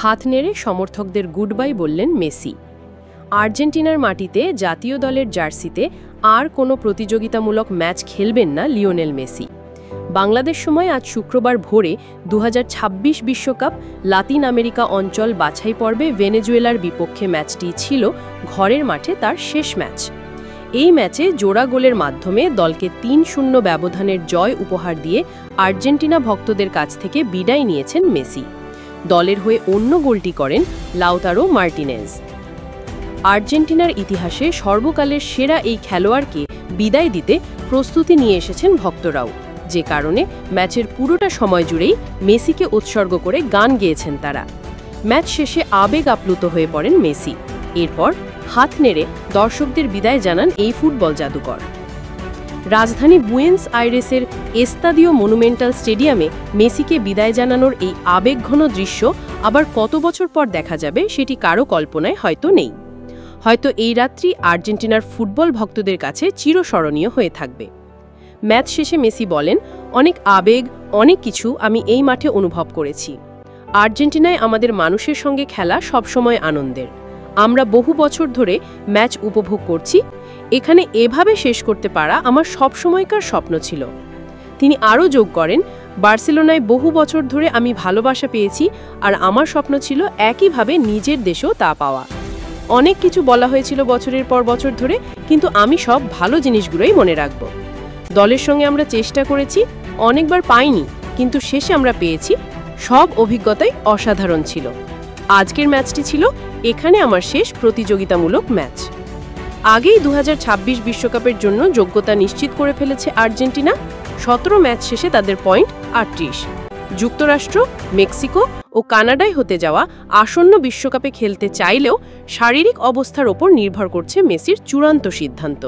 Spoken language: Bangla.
হাত নেড়ে সমর্থকদের গুড বাই বললেন মেসি। আর্জেন্টিনার মাটিতে জাতীয় দলের জার্সিতে আর কোনো প্রতিযোগিতামূলক ম্যাচ খেলবেন না লিওনেল মেসি। বাংলাদেশ সময় আজ শুক্রবার ভোরে 2026 বিশ্বকাপ লাতিন আমেরিকা অঞ্চল বাছাই পর্বে ভেনেজুয়েলার বিপক্ষে ম্যাচটি ছিল ঘরের মাঠে তার শেষ ম্যাচ। এই ম্যাচে জোড়া গোলের মাধ্যমে দলকে ৩-০ ব্যবধানের জয় উপহার দিয়ে আর্জেন্টিনা ভক্তদের কাছ থেকে বিদায় নিয়েছেন মেসি। দলের হয়ে অন্য গোলটি করেন লাউতারো মার্টিনেজ। আর্জেন্টিনার ইতিহাসে সর্বকালের সেরা এই খেলোয়াড়কে বিদায় দিতে প্রস্তুতি নিয়ে এসেছেন ভক্তরাও, যে কারণে ম্যাচের পুরোটা সময় জুড়েই মেসিকে উৎসর্গ করে গান গেয়েছেন তারা। ম্যাচ শেষে আবেগ আপ্লুত হয়ে পড়েন মেসি। এরপর হাত নেড়ে দর্শকদের বিদায় জানান এই ফুটবল জাদুকর। রাজধানী বুয়েন্স আইরেসের এস্তাদিও মনুমেন্টাল স্টেডিয়ামে মেসিকে বিদায় জানানোর এই আবেগঘন দৃশ্য আবার কত বছর পর দেখা যাবে সেটি কারো কল্পনায় হয়তো নেই। হয়তো এই রাত্রি আর্জেন্টিনার ফুটবল ভক্তদের কাছে চিরস্মরণীয় হয়ে থাকবে। ম্যাচ শেষে মেসি বলেন, অনেক আবেগ, অনেক কিছু আমি এই মাঠে অনুভব করেছি। আর্জেন্টিনায় আমাদের মানুষের সঙ্গে খেলা সবসময় আনন্দের। আমরা বহু বছর ধরে ম্যাচ উপভোগ করছি। এখানে এভাবে শেষ করতে পারা আমার সবসময়কার স্বপ্ন ছিল। তিনি আরও যোগ করেন, বার্সেলোনায় বহু বছর ধরে আমি ভালোবাসা পেয়েছি, আর আমার স্বপ্ন ছিল একইভাবে নিজের দেশেও তা পাওয়া। অনেক কিছু বলা হয়েছিল বছরের পর বছর ধরে, কিন্তু আমি সব ভালো জিনিসগুলোই মনে রাখব। দলের সঙ্গে আমরা চেষ্টা করেছি, অনেকবার পাইনি, কিন্তু শেষে আমরা পেয়েছি। সব অভিজ্ঞতাই অসাধারণ ছিল। আজকের ম্যাচটি ছিল এখানে আমার শেষ প্রতিযোগিতামূলক ম্যাচ। আগেই 2026 বিশ্বকাপের জন্য যোগ্যতা নিশ্চিত করে ফেলেছে আর্জেন্টিনা। 17 ম্যাচ শেষে তাদের পয়েন্ট 38। যুক্তরাষ্ট্র, মেক্সিকো ও কানাডায় হতে যাওয়া আসন্ন বিশ্বকাপে খেলতে চাইলেও শারীরিক অবস্থার ওপর নির্ভর করছে মেসির চূড়ান্ত সিদ্ধান্ত।